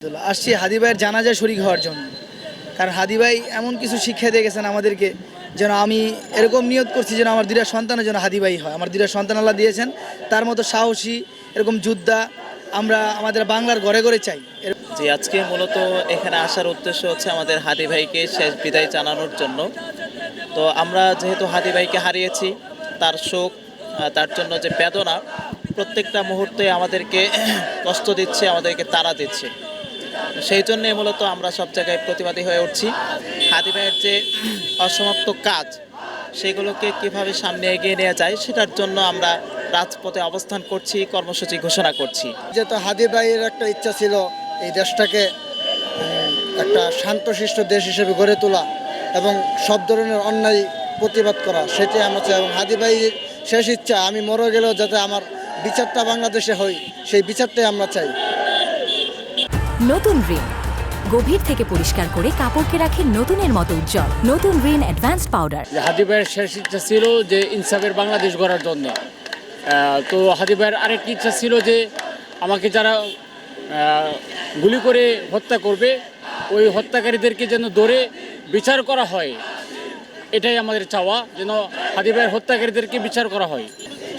আসছি হাদি ভাইয়ের জানাজায় শরীক হওয়ার জন্য। কারণ হাদি ভাই এমন কিছু শিক্ষা দিয়ে গেছেন আমাদেরকে, যেন আমি এরকম নিয়ত করছি যেন আমার দুইটা সন্তানের জন্য হাদি ভাই হয়। আমার দুইটা সন্তান আল্লাহ দিয়েছেন, তার মতো সাহসী এরকম যোদ্ধা আমরা আমাদের বাংলার ঘরে ঘরে চাই। জি, আজকে মূলত এখানে আসার উদ্দেশ্য হচ্ছে আমাদের হাদি ভাইকে শেষ বিদায় জানানোর জন্য। তো আমরা যেহেতু হাদি ভাইকে হারিয়েছি, তার শোক, তার জন্য যে বেদনা প্রত্যেকটা মুহূর্তে আমাদেরকে কষ্ট দিচ্ছে, আমাদেরকে তাড়া দিচ্ছে। সেই জন্যে মূলত আমরা সব জায়গায় প্রতিবাদী হয়ে উঠছি। হাদি ভাইয়ের যে অসমাপ্ত কাজ, সেগুলোকে কিভাবে সামনে এগিয়ে নেওয়া যায় সেটার জন্য আমরা রাজপথে অবস্থান করছি, কর্মসূচি ঘোষণা করছি। যেহেতু হাদি ভাইয়ের একটা ইচ্ছা ছিল এই দেশটাকে একটা শান্তশিষ্ট দেশ হিসেবে গড়ে তোলা এবং সব ধরনের অন্যায় প্রতিবাদ করা, সেটাই আমরা চাই। এবং হাদি ভাইয়ের শেষ ইচ্ছা আমি মরে গেলেও যাতে আমার বিচারটা বাংলাদেশে হয়, সেই বিচারটাই আমরা চাই। নতুন রিন গভীর থেকে পরিষ্কার করে কাপড়কে রাখে নতুনের মতো উজ্জ্বল। নতুন রিন অ্যাডভান্সড পাউডার। হাদি ভাইয়ের শেষ ইচ্ছা ছিল যে ইনসাফের বাংলাদেশ গড়ার জন্য। তো হাদি ভাইয়ের আরেকটি ইচ্ছা ছিল যে আমাকে যারা গুলি করে হত্যা করবে, ওই হত্যাকারীদেরকে যেন ধরে বিচার করা হয়। এটাই আমাদের চাওয়া, যেন হাদি ভাইয়ের হত্যাকারীদেরকে বিচার করা হয়।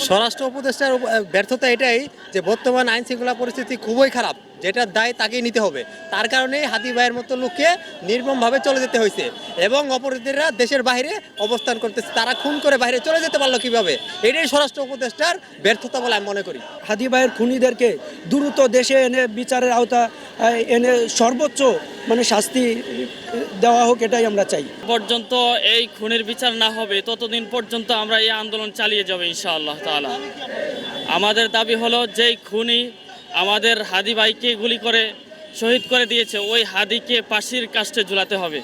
স্বরাষ্ট্র উপদেষ্টার ব্যর্থতা এটাই যে বর্তমান আইন শৃঙ্খলা পরিস্থিতি খুবই খারাপ, যেটার দায় তাকেই নিতে হবে। তার কারণেই হাদি ভাইয়ের মতো লোককে নির্মমভাবে চলে যেতে হয়েছে এবং অপরাধীরা দেশের বাইরে অবস্থান করতেছে। তারা খুন করে বাইরে চলে যেতে পারলো কিভাবে? এটাই স্বরাষ্ট্র উপদেষ্টার ব্যর্থতা বলে আমি মনে করি। হাদি ভাইয়ের খুনিদেরকে দ্রুত দেশে এনে বিচারের আওতা এনে সর্বোচ্চ শাস্তি দেওয়া হোক, এটাই আমরা চাই। পর্যন্ত এই খুনের বিচার না হবে ততদিন পর্যন্ত আমরা এই আন্দোলন চালিয়ে যাব ইনশাআল্লাহ তাআলা। আমাদের দাবি হলো যেই খুনি আমাদের হাদি ভাইকে গুলি করে শহীদ করে দিয়েছে, ওই হাদিকে ফাঁসির কাস্টে ঝুলাতে হবে।